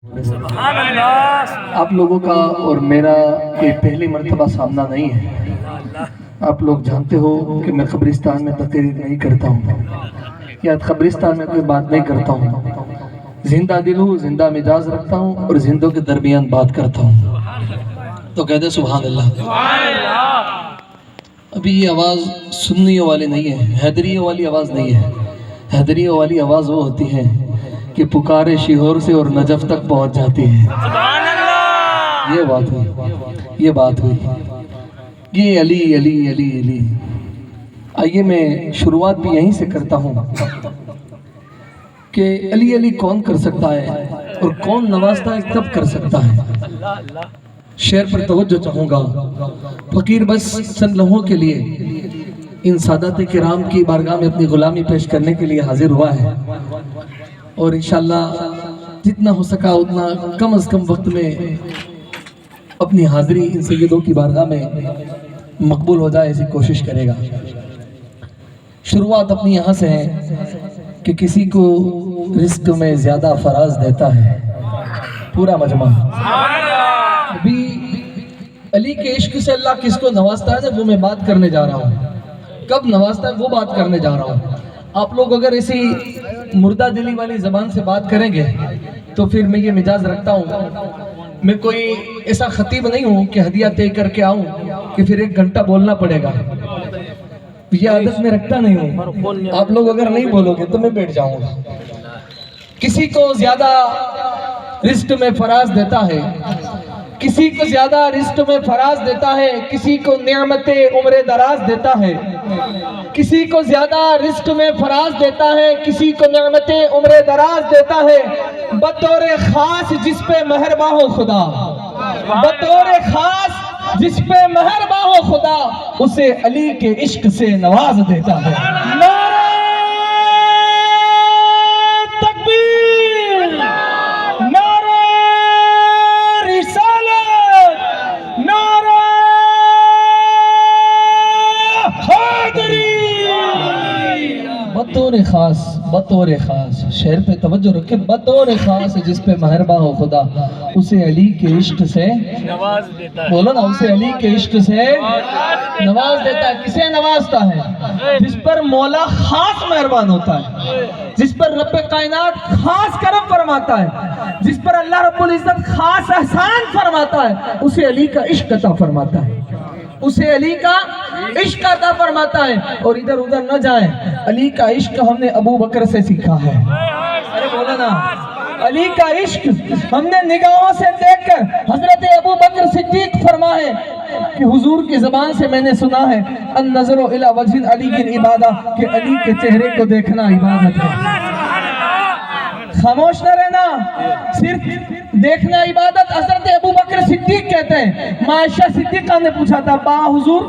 آپ لوگوں کا اور میرا کوئی پہلی مرتبہ سامنا نہیں ہے. آپ لوگ جانتے ہو کہ میں قبرستان میں تقریر نہیں کرتا ہوں یا قبرستان میں کوئی بات نہیں کرتا ہوں. زندہ دل ہوں، زندہ مزاج رکھتا ہوں اور زندوں کے درمیان بات کرتا ہوں. تو کہتے سبحان اللہ. ابھی یہ آواز سنیوں والی نہیں ہے، حیدریوں والی آواز نہیں ہے. حیدریوں والی آواز وہ ہوتی ہے کہ پکارے شیہور سے اور نجف تک پہنچ جاتی ہے. یہ بات ہوئی، یہ بات ہوئی. یہ علی علی علی علی. آئیے میں شروعات بھی یہیں سے کرتا ہوں کہ علی علی کون کر سکتا ہے اور کون نوازتا ہے کب کر سکتا ہے. شعر پر توجہ چاہوں گا. فقیر بس چند لمحوں کے لیے ان سادات کرام کی بارگاہ میں اپنی غلامی پیش کرنے کے لیے حاضر ہوا ہے اور انشاءاللہ جتنا ہو سکا اتنا کم از کم وقت میں اپنی حاضری ان سیدوں کی بارگاہ میں مقبول ہو جائے ایسی کوشش کرے گا. شروعات اپنی یہاں سے ہے کہ کسی کو رزق میں زیادہ فراز دیتا ہے پورا مجمع. ابھی علی کے عشق سے اللہ کس کو نوازتا ہے وہ میں بات کرنے جا رہا ہوں. کب نوازتا ہے وہ بات کرنے جا رہا ہوں. آپ لوگ اگر ایسی مردہ دلی والی زبان سے بات کریں گے تو پھر میں یہ مزاج رکھتا ہوں، میں کوئی ایسا خطیب نہیں ہوں کہ ہدیہ طے کر کے آؤں کہ پھر 1 گھنٹہ بولنا پڑے گا. یہ عادت میں رکھتا نہیں ہوں. آپ لوگ اگر نہیں بولو گے تو میں بیٹھ جاؤں گا. کسی کو زیادہ رزق میں فراز دیتا ہے، کسی کو زیادہ رزق میں فراز دیتا ہے، کسی کو نعمت عمر دراز دیتا ہے. کسی کو زیادہ رزق میں فراز دیتا ہے، کسی کو نعمت عمر دراز دیتا ہے. بطور خاص جس پہ مہرباں ہو خدا، بطور خاص جس پہ مہرباں ہو خدا، اسے علی کے عشق سے نواز دیتا ہے. نعرہ تکبیر، نعرہ رسالت، نعرہ حیدری. بطور خاص، بطور خاص، شعر پہ توجہ رکھے. بطور خاص جس پہ مہرباں ہو خدا، اسے علی کے عشق سے نواز دیتا ہے. بولو نا، اسے علی کے عشق سے نواز دیتا ہے. کسے نوازتا ہے؟ جس پر مولا خاص مہربان ہوتا ہے، جس پر رب کائنات خاص کرم فرماتا ہے، جس پر اللہ رب العزت خاص احسان فرماتا ہے، اسے علی کا عشق عطا فرماتا ہے، اسے علی کا عشق عطا فرماتا ہے. اور ادھر ادھر نہ جائیں، علی کا عشق ہم نے ابو بکر سے سیکھا ہے. ارے بولا نا، علی کا عشق ہم نے نگاہوں سے دیکھ کر. حضرت ابو بکر صدیق فرمائے کہ حضور کی زبان سے میں نے سنا ہے النظر الی وجہ علی عبادہ، کہ علی کے چہرے کو دیکھنا عبادت ہے. خاموش نہ رہنا، صرف دیکھنا عبادت. حضرت ابو بکر صدیق کہتے ہیں، عائشہ صدیقہ نے پوچھا تھا، با حضور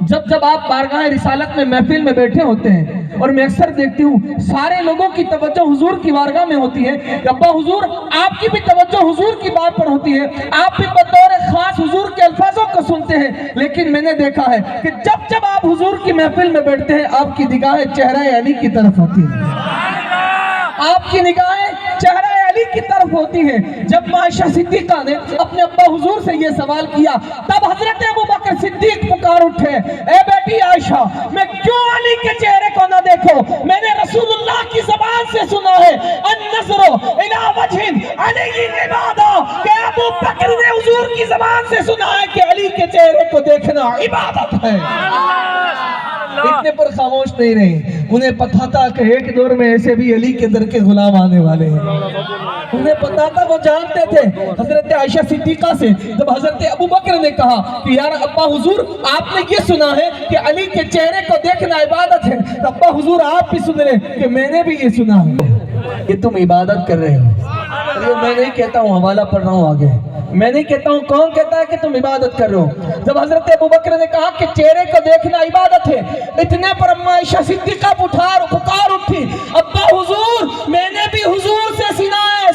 جب آپ بارگاہ رسالت میں محفل میں بیٹھے ہوتے ہیں اور میں اکثر دیکھتی ہوں سارے لوگوں کی توجہ حضور کی بارگاہ میں ہوتی ہے، ابا حضور آپ کی بھی توجہ حضور کی بات پر ہوتی ہے، آپ بھی بطور خاص حضور کے الفاظوں کو سنتے ہیں، لیکن میں نے دیکھا ہے کہ جب آپ حضور کی محفل میں بیٹھتے ہیں آپ کی نگاہیں چہرہ علی کی طرف ہوتی ہیں، آپ کی نگاہیں چہرہ علی کی طرف ہوتی ہیں. جب عائشہ صدیقہ نے اپنے ابا حضور سے یہ سوال کیا، تب حضرت ابو بکر صدیق پکار اٹھے، اے بیٹی عائشہ، میں کیوں علی کے چہرے کو نہ دیکھوں؟ میں نے رسول اللہ کی زبان سے سنا ہے النظر الی وجہ علی عبادہ، کہ ابو بکر نے حضور کی زبان سے سنا ہے کہ علی کے چہرے کو دیکھنا عبادت ہے. اتنے پر خاموش نہیں رہے. انہیں پتا تھا کہ ایک دور میں ایسے بھی علی کے در کے غلام آنے والے ہیں. انہیں پتا تھا، وہ جانتے تھے. حضرت عائشہ صدیقہ سے جب حضرت ابو بکر نے کہا کہ یار ابا حضور آپ نے یہ سنا ہے کہ علی کے چہرے کو دیکھنا عبادت ہے، ابا حضور آپ بھی سن رہے کہ میں نے بھی یہ سنا ہے کہ تم عبادت کر رہے ہو. میں نہیں کہتا ہوں، حوالہ پڑھ رہا ہوں آگے. میں نہیں کہتا ہوں، کون کہتا ہے کہ تم عبادت کر رہے ہو؟ جب حضرت ابو بکر نے کہا کہ چہرے کو دیکھنا عبادت ہے، اتنے پر اما عائشہ صدیقہ پکار اٹھی، ابا حضور میں نے بھی حضور سے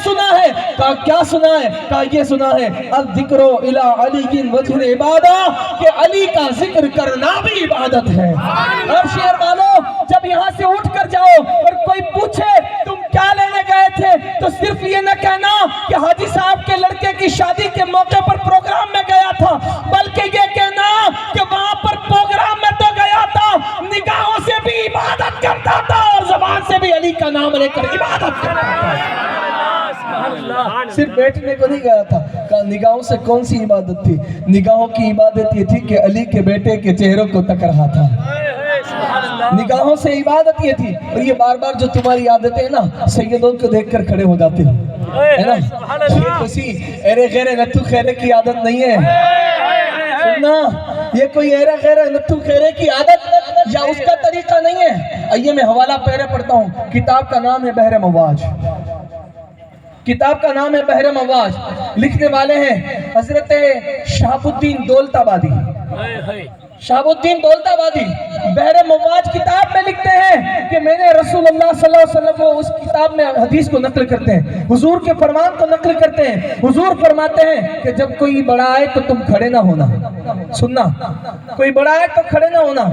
سنا ہے. کہا کیا سنا ہے؟ کہا یہ سنا ہے الذکر الی علی وجہ عبادہ، کہ علی کا ذکر کرنا بھی عبادت ہے۔ اب شیر والو جب یہاں سے اٹھ کر جاؤ اور کوئی پوچھے تم کیا لینے گئے تھے تو صرف یہ نہ کہنا کہ حاجی صاحب کے لڑکے کی شادی کے موقع پر پروگرام میں گیا تھا، بلکہ یہ کہنا کہ وہاں پر پروگرام میں تو گیا تھا، نگاہوں سے بھی عبادت کرتا تھا اور زبان سے بھی علی کا نام لے کر عبادت کرتا تھا۔ صرف بیٹھنے کو نہیں گیا تھا، کہا نگاہوں سے کون سی عبادت تھی؟ نگاہوں کی عبادت یہ تھی کہ علی کے بیٹے کے چہروں کو تک رہا تھا۔ نگاہوں سے عبادت یہ تھی۔ اور یہ بار بار جو تمہاری عادتیں ہیں نا، سیدوں کو دیکھ کر کھڑے ہو جاتے ہیں نا، یہ کسی ایرے غیرے نتو خیرے کی عادت نہیں ہے، سننا، یہ کوئی ایرے غیرے نتو خیرے کی عادت یا اس کا طریقہ نہیں ہے۔ آئیے میں حوالہ پہلے پڑھتا ہوں، کتاب کا نام ہے بحر مواج، کتاب کا نام ہے بحر مواج، لکھنے والے ہیں حضرت شہاب الدین دولت آبادی، شہاب الدین دولت آبادی۔ بحر مواج کتاب میں لکھتے ہیں کہ میں نے رسول اللہ صلی اللہ علیہ وسلم کو اس کتاب میں حدیث کو نقل کرتے ہیں، حضور کے فرمان کو نقل کرتے ہیں۔ حضور فرماتے ہیں کہ جب کوئی بڑا آئے تو تم کھڑے نہ ہونا، سننا، کوئی بڑا آئے تو کھڑے نہ ہونا،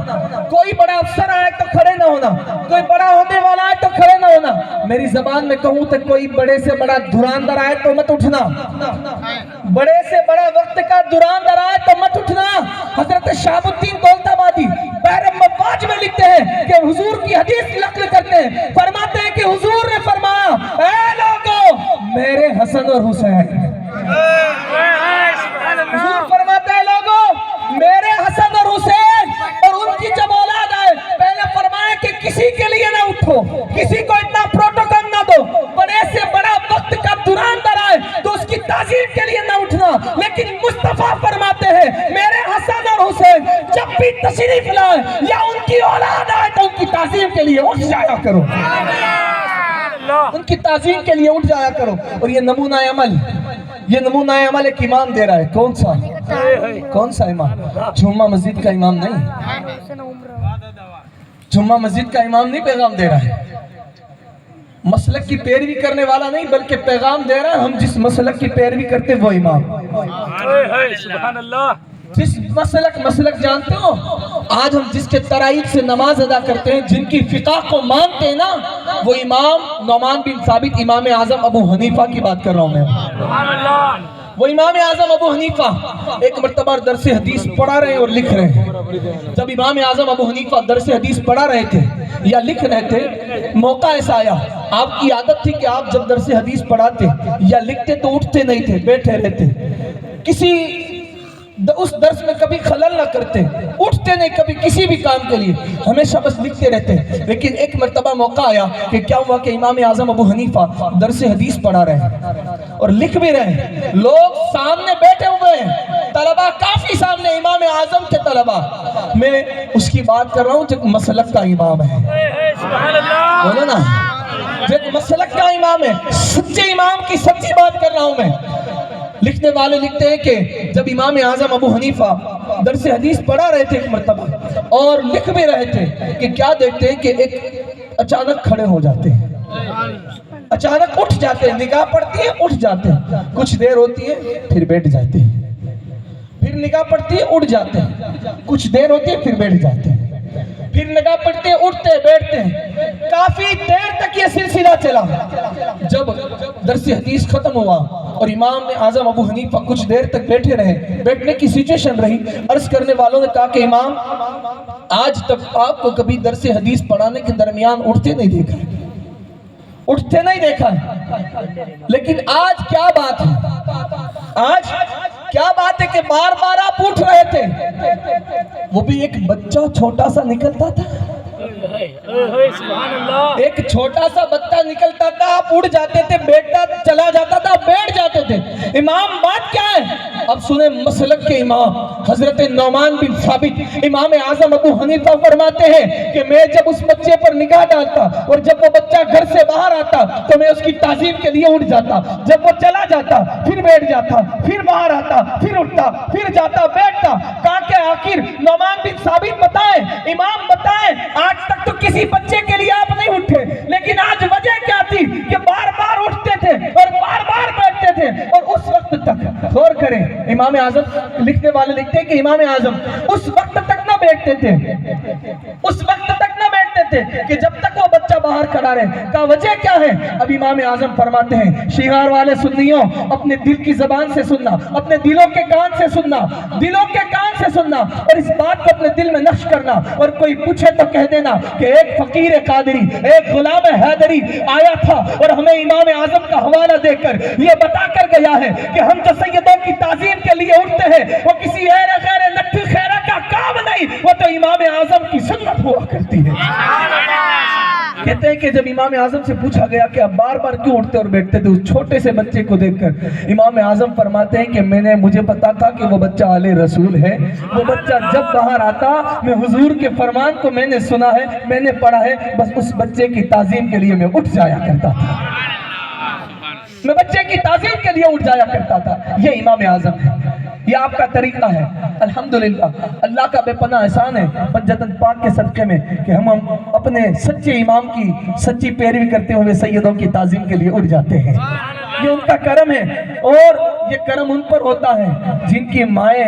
کوئی بڑا افسر آئے تو کھڑے نہ ہونا، کوئی بڑا ہونے والا آئے تو کھڑے نہ ہونا۔ میری زبان میں کہوں تو کوئی بڑے سے بڑا دھراندر آئے تو مت اٹھنا، بڑے سے بڑا وقت کا دھراندر آئے تو مت اٹھنا۔ حضرت شہاب الدین دولت آبادی بحر مواج میں لکھتے ہیں کہ حضور کی حدیث نقل کرتے ہیں، فرماتے ہیں کہ حضور نے فرمایا اے لوگو میرے حسن اور حسین، حضور فرماتے ہیں لوگو میرے حسن اور حسین، اور ان کی جب اولاد آئے پہلے فرمایا کہ کسی کے لیے نہ اٹھو، کسی کو اتنا پروٹوکول نہ دو، بڑے سے بڑا وقت کا دھراندر آئے تو اس کی تعظیم کے لیے نہ اٹھنا، لیکن مصطفیٰ فرماتے ہیں میرے حسن اور حسین جب بھی تشریف لائے یا ان کی اولاد آئے تو ان کی تعظیم کے لیے اٹھ جایا کرو، ان کی تعظیم کے لیے اٹھ جایا کرو۔ اور یہ نمونہ عمل، یہ نمونہ عمل ایک امام دے رہا ہے، کون سا؟ کون سا امام؟ جمعہ مسجد کا امام نہیں، جمعہ مسجد کا امام نہیں پیغام دے رہا ہے، مسلک کی پیروی کرنے والا نہیں بلکہ پیغام دے رہا ہے ہم جس مسلک کی پیروی کرتے وہ امام۔ سبحان اللہ، جس مسلک جانتے ہو، آج ہم جس کے ترائیب سے نماز ادا کرتے ہیں، جن کی فقہ کو مانتے ہیں نا، وہ امام نعمان بن ثابت امام اعظم ابو حنیفہ کی بات کر رہا ہوں میں، سبحان اللہ، وہ امام اعظم ابو حنیفہ ایک مرتبہ درس حدیث پڑھا رہے اور لکھ رہے ہیں۔ جب امام اعظم ابو حنیفہ درس حدیث پڑھا رہے تھے یا لکھ رہے تھے، موقع ایسا آیا، آپ کی عادت تھی کہ آپ جب درس حدیث پڑھاتے یا لکھتے تو اٹھتے نہیں تھے، بیٹھے رہتے، کسی اس درس میں کبھی خلل نہ کرتے، اٹھتے نہیں کبھی کسی بھی کام کے لیے، ہمیشہ بس لکھتے رہتے۔ لیکن ایک مرتبہ موقع آیا کہ کیا ہوا کہ امام اعظم ابو حنیفہ درس حدیث پڑھا رہے ہیں اور لکھ بھی رہے ہیں، لوگ سامنے بیٹھے ہوئے ہیں، طلبہ کافی سامنے، امام اعظم کے طلبہ، میں اس کی بات کر رہا ہوں جو مسلک کا امام ہے، سبحان اللہ، بولو نا، جو مسلک کا امام ہے، سچے امام کی سچی بات کر رہا ہوں میں۔ لکھنے والے لکھتے ہیں کہ جب امام اعظم ابو حنیفہ درس حدیث پڑھا رہے تھے ایک مرتبہ اور لکھ بھی رہے تھے کہ کیا دیکھتے ہیں کہ ایک اچانک کھڑے ہو جاتے ہیں، اچانک اٹھ جاتے ہیں، نگاہ پڑتی ہے اٹھ جاتے ہیں، کچھ دیر ہوتی ہے پھر بیٹھ جاتے ہیں، پھر نگاہ پڑتی ہے اٹھ جاتے ہیں، کچھ دیر ہوتی ہے پھر بیٹھ جاتے ہیں، پھر نگاہ پڑتے ہیں اٹھتے بیٹھتے ہیں، کافی دیر تک یہ سلسلہ چلا۔ جب درس حدیث ختم ہوا اور امام اعظم ابو حنیفہ کچھ دیر تک بیٹھے رہے، بیٹھنے کی سچویشن رہی، عرض کرنے والوں نے کہا کہ امام آج تک آپ کو کبھی درس حدیث پڑھانے کے درمیان اٹھتے نہیں دیکھا ہے، اٹھتے نہیں دیکھا ہے، لیکن آج کیا بات ہے، آج کیا بات ہے کہ بار بار آپ اٹھ رہے تھے، وہ بھی ایک بچہ چھوٹا سا نکلتا تھا، سبحان اللہ، ایک چھوٹا سا بچہ نکلتا تھا، آپ اڑ جاتے تھے، بیٹا چلا جاتا تھا، بیٹھ جاتے تھے۔ امام بات کیا ہے؟ اب سنیں مسلک کے امام حضرت نعمان بن ثابت امام اعظم ابو حنیفہ فرماتے ہیں کہ میں جب اس بچے پر نگاہ ڈالتا اور جب وہ بچہ گھر سے باہر آتا تو میں اس کی تعظیم کے لیے اٹھ جاتا، جب وہ چلا جاتا پھر بیٹھ جاتا، پھر باہر آتا پھر اٹھتا، پھر جاتا بیٹھتا۔ کہا کہ آخر نعمان بن ثابت بتائیں، امام بتائیں، آج تک تو کسی بچے کے لیے آپ نہیں اٹھے، لیکن آج وجہ کیا تھی کہ بار بار اٹھتے تھے اور بار بار بیٹھتے غور کریں، امام اعظم لکھنے والے لکھتے ہیں کہ امام اعظم اس وقت تک نہ بیٹھتے تھے، اس وقت تک نہ بیٹھتے تھے کہ جب تک وہ بچہ باہر کھڑا رہے۔ کہا وجہ کیا ہے؟ اب امام اعظم فرماتے ہیں شہار والے سنیوں، اپنے دل کی زبان سے سننا، اپنے دلوں کے کان سے سننا، دلوں کے کان سے سننا، اور اس بات کو اپنے دل میں نقش کرنا، اور کوئی پوچھے تو کہہ دینا کہ ایک فقیر قادری، ایک غلام حیدری آیا تھا اور ہمیں امام اعظم کا حوالہ دے کر یہ بتا کر گیا ہے کہ ہم جو سیدوں کی تعظیم کے لیے اٹھتے ہیں وہ کسی غیر نٹھی خیرہ کا کام نہیں، وہ تو امام اعظم کی سنت ہوا کرتی ہے۔ کہتے ہیں کہ جب امام اعظم سے پوچھا گیا کہ آپ بار بار کیوں اٹھتے اور بیٹھتے تھے اس چھوٹے سے بچے کو دیکھ کر، امام اعظم فرماتے ہیں کہ مجھے پتا تھا کہ وہ بچہ آل رسول ہے، وہ بچہ جب باہر آتا میں حضور کے فرمان کو میں نے سنا ہے، میں نے پڑھا ہے، بس اس بچے کی تعظیم کے لیے میں اٹھ جایا کرتا تھا، میں بچے کی تعظیم کے لیے اٹھ جایا کرتا تھا۔ یہ امام اعظم ہے، یہ آپ کا طریقہ ہے۔ الحمدللہ اللہ کا بے پناہ احسان ہے پنجتن پاک کے صدقے میں کہ ہم اپنے سچے امام کی سچی پیروی کرتے ہوئے سیدوں کی تعظیم کے لیے اٹھ جاتے ہیں۔ یہ ان کا کرم ہے، اور یہ کرم ان پر ہوتا ہے جن کی مائیں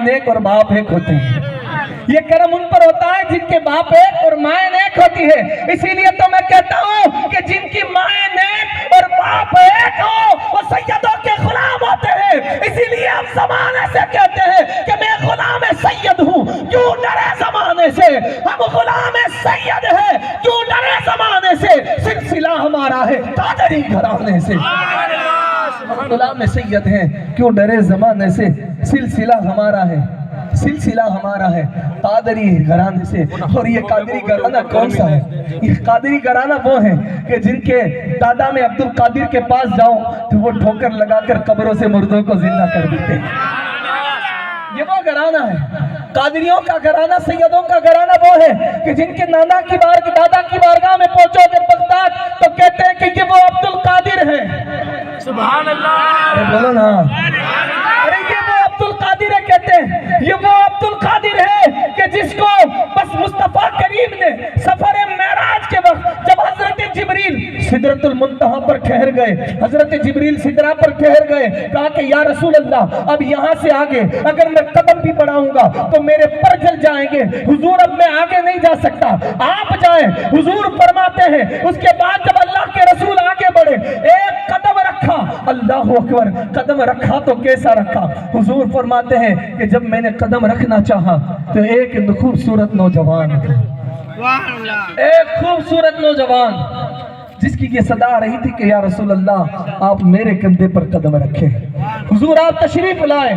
نیک اور باپ ایک ہوتے ہیں۔ یہ کرم ان پر ہوتا ہے جن کے باپ ایک اور مائیں نیک ہوتی ہے۔ اسی لیے تو میں کہتا ہوں کہ جن کی مائیں نیک اور باپ ایک ہو وہ سیدوں کے غلام ہوتے ہیں۔ اسی لیے ہم زمانے سے کہتے ہیں کہ میں غلام سید ہوں، کیوں ڈرے زمانے سے؟ ہم غلام سید ہیں، کیوں ڈرے زمانے سے؟ سلسلہ ہمارا ہے قادری گھرانے سے۔ غلام سید ہیں، کیوں ڈرے زمانے سے؟ سلسلہ ہمارا ہے، سلسلہ ہمارا ہے قادری گھرانے سے۔ اور یہ قادری گھرانہ کون سا ہے؟ یہ قادری گھرانہ وہ ہیں کہ جن کے دادا میں عبد القادر کے پاس جاؤں تو وہ ٹھوکر لگا کر قبروں سے مردوں کو زندہ کر دیتے ہیں۔ یہ وہ گھرانہ ہے، قادریوں کا گھرانہ، سیدوں کا گھرانہ وہ ہے کہ جن کے دادا کی بارگاہ میں پہنچو گے بغداد تو کہتے ہیں کہ یہ وہ عبد القادر ہے۔ سبحان اللہ، ارے بولو نا، ارے یہ وہ عبد القادر ہے، کہتے ہیں یہ وہ عبد القادر ہے کہ جس کو بس مصطفیٰ کریم نے سفر معراج کے وقت جب حضرت جبریل سدرۃ المنتہا پر ٹھہر گئے، حضرت جبریل سدرہ پر ٹھہر گئے، کہا کہ یا رسول اللہ اب یہاں سے آگے اگر میں قدم بھی بڑھاؤں گا تو میرے پر جل جائیں گے، حضور اب میں آگے نہیں جا سکتا، آپ جائیں۔ حضور فرماتے ہیں اس کے بعد جب اللہ کے رسول آگے بڑھے ایک قدم رکھا، اللہ اکبر، قدم رکھا تو کیسا رکھا؟ حضور فرماتے ہیں کہ جب میں نے قدم رکھنا چاہا تو ایک خوبصورت نوجوان تھا، ایک خوبصورت نوجوان جس کی یہ صدا آ رہی تھی کہ یا رسول اللہ آپ میرے کندھے پر قدم رکھیں، حضور آپ تشریف لائیں۔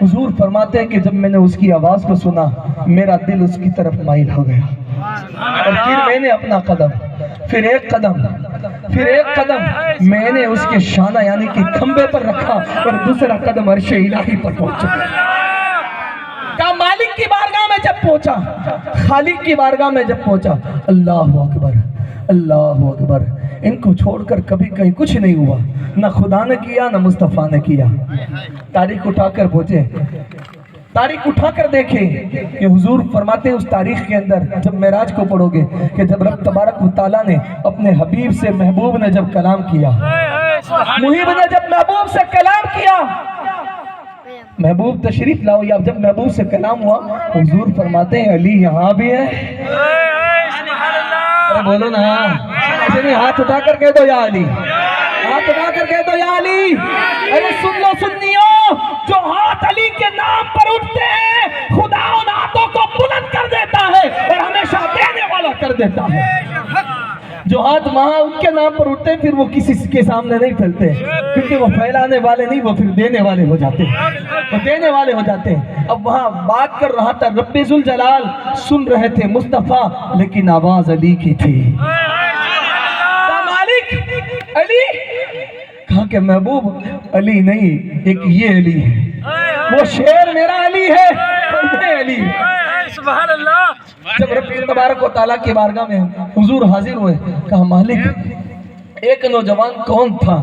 حضور فرماتے ہیں کہ جب میں نے اس کی آواز کو سنا میرا دل اس کی طرف مائل ہو گیا، اور پھر میں نے اپنا قدم، پھر ایک قدم میں نے اس کے شانہ یعنی کہ کھمبے پر رکھا، اور دوسرا قدم عرش الہی پر پہنچا۔ کہا مالک کی بارگاہ میں جب پہنچا، خالق کی بارگاہ میں جب پہنچا، اللہ اکبر، اللہ اکبر، ان کو چھوڑ کر کبھی کہیں کچھ نہیں ہوا، نہ خدا نے کیا نہ مصطفیٰ نے کیا۔ تاریخ اٹھا کر پہنچے، تاریخ اٹھا کر دیکھیں کہ حضور فرماتے ہیں اس تاریخ کے اندر جب معراج کو پڑھو گے کہ جب رب تبارک و تعالیٰ نے اپنے حبیب سے محبوب نے جب کلام کیا، محیب نے جب محبوب سے کلام کیا، محبوب تشریف لاؤ، یا جب محبوب سے کلام ہوا حضور فرماتے ہیں علی یہاں بھی ہے۔ ارے بولو نا، ایسے نہیں، ہاتھ اٹھا کر کہہ دو یا علی، ہاتھ اٹھا کر کہہ دو یا علی۔ ارے سن لو سنیو، جو ہاتھ علی کے نام پر اٹھتے ہیں خدا ان ہاتھوں کو بلند کر دیتا ہے اور ہمیشہ دینے والا کر دیتا ہے۔ جو ہاتھ وہاں ان کے نام پر اٹھتے ہیں پھر وہ کسی کے سامنے نہیں پھیلتے، کیونکہ وہ پھیلانے والے نہیں، وہ پھر دینے والے ہو جاتے ہیں، وہ دینے والے ہو جاتے ہیں۔ اب وہاں بات کر رہا تھا رب ذوالجلال، سن رہے تھے مصطفیٰ، لیکن آواز علی کی تھی۔ مالک علی، کہا کہ محبوب علی نہیں، ایک یہ علی ہے، وہ شیر میرا علی ہے اور میں علی ہے۔ سبحان اللہ۔ جب رب تبارک و تعالیٰ کی بارگاہ میں حضور حاضر ہوئے، کہا مالک ایک نوجوان کون تھا؟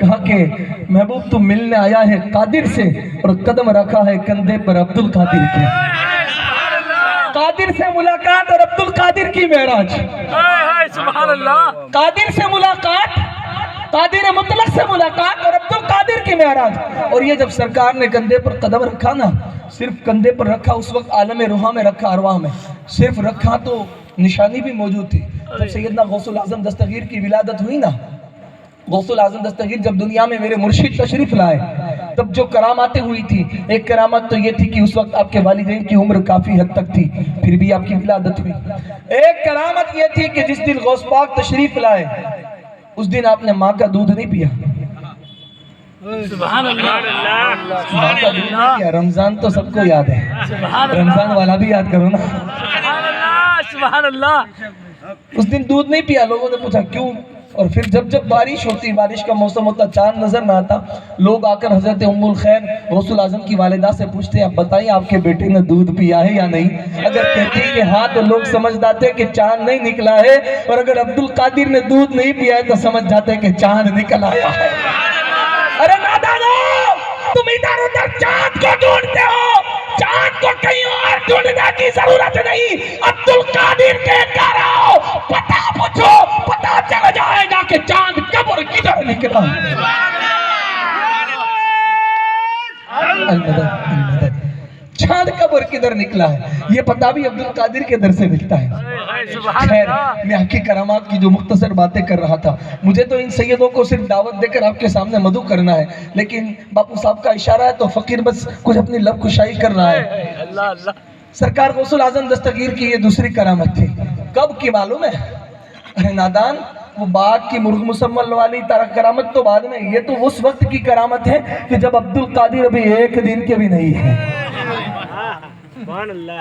کہا کہ محبوب تو ملنے آیا ہے قادر سے اور قدم رکھا ہے کندھے پر عبد القادر کے۔ قادر سے ملاقات اور عبد القادر کی معراج، سبحان اللہ۔ قادر سے ملاقات، قادر مطلق سے ملاقات اور عبد القادر کی تھی معراج. اور یہ جب سرکار نے کندھے پر قدم رکھا نا, صرف کندھے پر رکھا, اس وقت عالم روحاں میں رکھا, ارواح میں صرف رکھا تو نشانی بھی موجود تھی. جب سیدنا غوث الاعظم دستگیر کی ولادت ہوئی نا, غوث الاعظم دستگیر جب دنیا میں میرے مرشد تشریف لائے, تب جو کراماتیں ہوئی تھی, ایک کرامت تو یہ تھی کہ اس وقت آپ کے والدین کی عمر کافی حد تک تھی, پھر بھی آپ کی ولادت ہوئی. ایک کرامت یہ تھی کہ جس دن غوث پاک تشریف لائے, اس دن آپ نے ماں کا دودھ نہیں پیا. سبحان اللہ. ماں کا دودھ نہیں پیا. رمضان تو سب کو یاد ہے, رمضان والا بھی یاد کرو نا. سبحان اللہ. سبحان اللہ. اس دن دودھ نہیں پیا. لوگوں نے پوچھا کیوں؟ اور پھر جب بارش ہوتی, بارش کا موسم ہوتا, چاند نظر نہ آتا, لوگ آ کر حضرت ام الخیر غوث الاعظم کی والدہ سے پوچھتے ہیں, آپ بتائیں آپ کے بیٹے نے دودھ پیا ہے یا نہیں؟ اگر کہتی کہ ہاں تو لوگ سمجھ جاتے کہ چاند نہیں نکلا ہے, اور اگر عبد القادر نے دودھ نہیں پیا ہے تو سمجھ جاتے کہ چاند نکل آیا ہے. ارے نادانو, تم ادھر ادھر چاند کو ڈھونڈتے ہو, چاند کو کہیں اور ڈھونڈنے کی ضرورت نہیں. عبد القادر کے گھر آؤ, پتہ پوچھو, پتہ چل جائے گا کہ چاند کب اور کدھر نکلا. المدد. چاند کب اور کدھر نکلا ہے یہ پتہ بھی عبد القادر کے در سے ملتا ہے. خیر, میں حقی کرامات کی جو مختصر باتیں کر رہا تھا, مجھے تو ان سیدوں کو صرف دعوت دے کر آپ کے سامنے مدعو کرنا ہے, لیکن باپو صاحب کا اشارہ ہے تو فقیر بس کچھ اپنی لب کشائی کر رہا ہے. سرکار غوث الاعظم دستگیر کی یہ دوسری کرامت تھی. کب کی معلوم ہے؟ ارے نادان, وہ باغ کی مرغ مسمل والی کرامت تو بعد میں, یہ تو اس وقت کی کرامت ہے کہ جب عبد القادر ابھی ایک دن کے بھی نہیں ہے.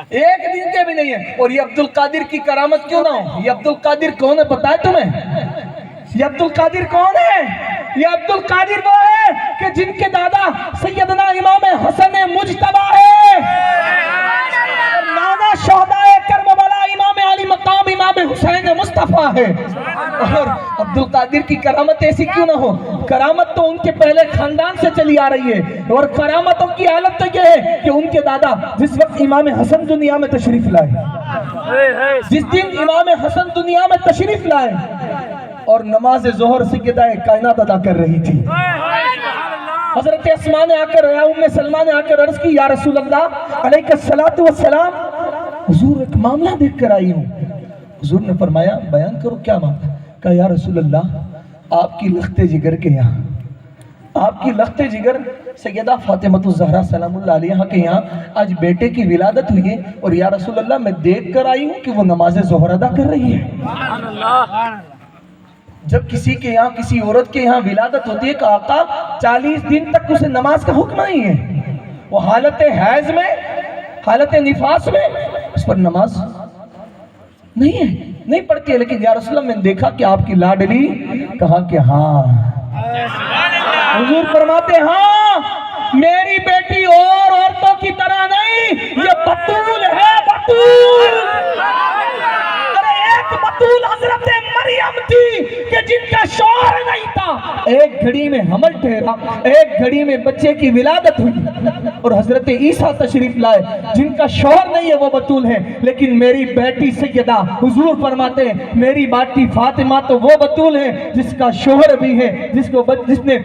ایک دن کے بھی نہیں ہے. اور یہ عبد القادر کی کرامت کیوں نہ ہو؟ یہ عبد القادر کون ہے پتا ہے تمہیں؟ یہ عبد القادر کون ہے؟ یہ عبد القادر وہ ہے کہ جن کے دادا سیدنا امام حسن مجتبی ہے, نانا شہدائے کربلا امام علی مقام امام حسین مصطفیٰ ہے. اور عبد القادر کی کرامت ایسی کیوں نہ ہو؟ کرامت تو ان کے پہلے خاندان سے چلی آ رہی ہے, اور کرامتوں کی حالت تو یہ ہے کہ ان کے دادا جس وقت امام حسن دنیا میں تشریف لائے, جس دن امام حسن دنیا میں تشریف لائے اور نماز ظہر سیدہ کائنات ادا کر رہی تھی, حضرت اسماء نے آ کر, ام سلمہ نے آ کر عرض کی, یا رسول اللہ علیہ الصلوۃ والسلام, حضور ایک معاملہ دیکھ کر آئی ہوں. حضور نے فرمایا بیان کرو, کیا معاملہ؟ کہا یا رسول اللہ, آپ کی لخت جگر کے یہاں, آپ کی لخت جگر سیدہ فاطمۃ الزہرا سلام اللہ علیہا کے یہاں آج بیٹے کی ولادت ہوئی ہے, اور یا رسول اللہ میں دیکھ کر آئی ہوں کہ وہ نماز ظہر ادا کر رہی ہے. جب کسی کے یہاں, کسی عورت کے یہاں ولادت ہوتی ہے کہ آقا 40 دن تک اسے نماز کا حکم نہیں ہے, وہ حالت حیض میں, حالت نفاس میں اس پر نماز نہیں ہے, نہیں پڑھتی ہے. لیکن یا رسول اللہ میں نے دیکھا کہ آپ کی لاڈلی, کہا کہ ہاں. حضور فرماتے ہاں, میری بیٹی اور عورتوں کی طرح نہیں, یہ بطول ہے, بطول. ارے ایک بطول حضرت مریم تھی کہ جن کا شوہر نہیں تھا, ایک گھڑی میں حمل ٹھہرا, ایک گھڑی میں بچے کی ولادت ہوئی, اور حضرت عیسیٰ تشریف لائے جن کا شوہر نہیں ہے وہ بطول ہے. لیکن میری بیٹی سیدہ, حضور فرماتے ہیں میری بیٹی فاطمہ تو وہ بطول ہے جس کا شوہر بھی ہے, جس نے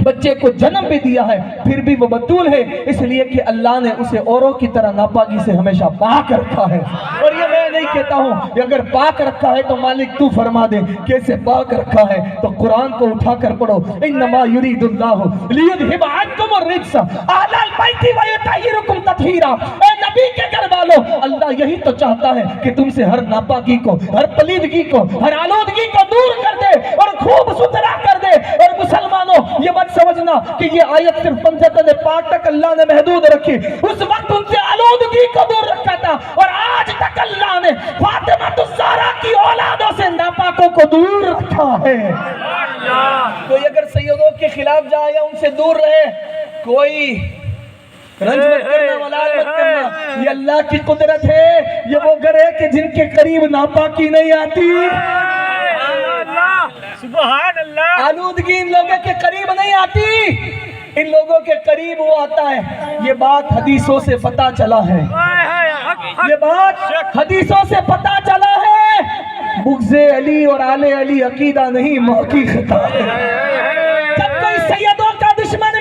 بچے کو جنم بھی دیا ہے, پھر بھی وہ بطول ہے, اس لیے کہ اللہ نے اسے اوروں کی طرح ناپاکی سے ہمیشہ پاک رکھا ہے. اور یہ میں نہیں کہتا ہوں کہ اگر پاک رکھا ہے تو مالک تو فرما دے, کیسے پاک رکھا ہے تو قرآن کو اٹھا کر پڑھو, انما یرید اللہ لیذھب عنکم الرجس اہل البیت ویطہرکم تطہیرا. اے نبی کے گھر والوں, اللہ یہی تو چاہتا ہے کہ تم سے ہر ناپاکی کو, ہر پلیدگی کو, ہر آلودگی کو دور کر دے اور خوب ستھرا کر دے. اور مسلمانوں یہ مت سمجھنا کہ یہ آیت صرف پنجتن پاک تک اللہ نے محدود رکھی, اس وقت ان سے آلودگی کو دور رکھا تھا, اور آج تک اللہ نے فاطمہ الزہرا کی اولادوں سے ناپاکوں کو دور رکھا ہے. کوئی اگر سیدوں کے خلاف جائے یا ان سے دور رہے, کوئی رنج مت کرنا, ولال مت کرنا, یہ اللہ کی قدرت ہے. یہ وہ گھر ہے کہ جن کے قریب ناپاکی نہیں آتی, سبحان اللہ, آلودگی ان لوگوں کے قریب نہیں آتی, ان لوگوں کے قریب وہ آتا ہے. یہ بات حدیثوں سے پتا چلا ہے, یہ بات حدیثوں سے پتا چلا ہے. بغض علی اور آل علی عقیدہ نہیں, موقع خطا ہے. جب کوئی سیدوں کا دشمن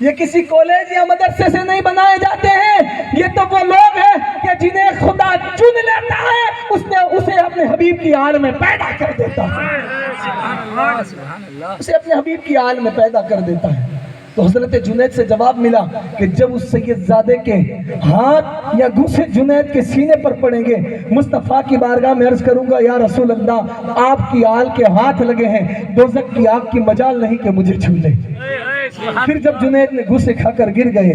یہ کسی کالج یا مدرسے سے نہیں بنائے جاتے ہیں، یہ تو وہ لوگ ہیں کہ جنہیں خدا چن لیتا ہے، اسے اپنے حبیب کی آل میں پیدا کر دیتا ہے، اسے اپنے حبیب کی آل میں پیدا کر دیتا ہے۔ تو حضرت جنید سے جواب ملا کہ جب اس سید زادے کے ہاتھ یا گھوسے جنید کے سینے پر پڑیں گے، مصطفیٰ کی بارگاہ میں عرض کروں گا یا رسول اللہ آپ کی آل کے ہاتھ لگے ہیں، دوزخ کی آگ کی مجال نہیں کہ مجھے چھو لے۔ پھر جب جنید نے گھوسے کھا کر گر گئے،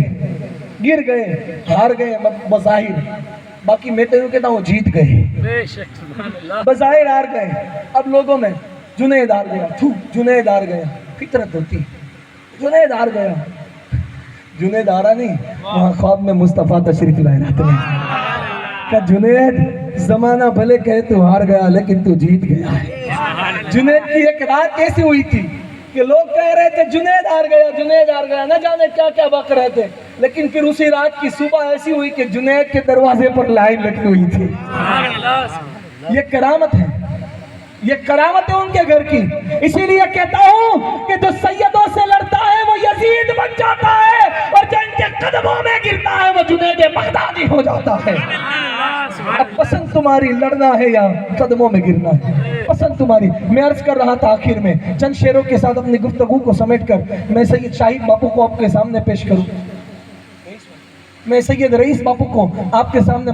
ہار گئے بظاہر، باقی میں تو کہتا ہوں جیت گئے، بظاہر ہار گئے۔ اب لوگوں میں جنید ہار گیا، جنید ہار گیا، فطرت ہوتی ہے، جنید ہار گیا، جنید ہارا نہیں، وہاں خواب میں مصطفیٰ تشریف لائے رہتے ہیں کہ جنید زمانہ بھلے کہے تو ہار گیا لیکن تو جیت گیا ہے۔ جنید کی ایک رات کیسی ہوئی تھی کہ لوگ کہہ رہے تھے جنید ہار گیا، جنید ہار گیا، نہ جانے کیا کیا بک رہے تھے، لیکن پھر اسی رات کی صبح ایسی ہوئی کہ جنید کے دروازے پر لائن لگی ہوئی تھی۔ یہ کرامت ہے، یہ کرامت ہے ان کے گھر کی۔ اسی لیے کہتا ہوں کہ جو سیدوں سے لڑتا ہے وہ یزید بن جاتا ہے، اور جو ان کے قدموں میں گرتا ہے وہ جنید بغدادی ہو جاتا ہے۔ اب پسند تمہاری لڑنا ہے یا قدموں میں گرنا ہے، پسند تمہاری۔ میں عرض کر رہا تھا آخر میں چند شعروں کے ساتھ اپنی گفتگو کو سمیٹ کر میں سید شاہد باپو کو آپ کے سامنے پیش کروں، میں سید رئیس باپو کو آپ کے سامنے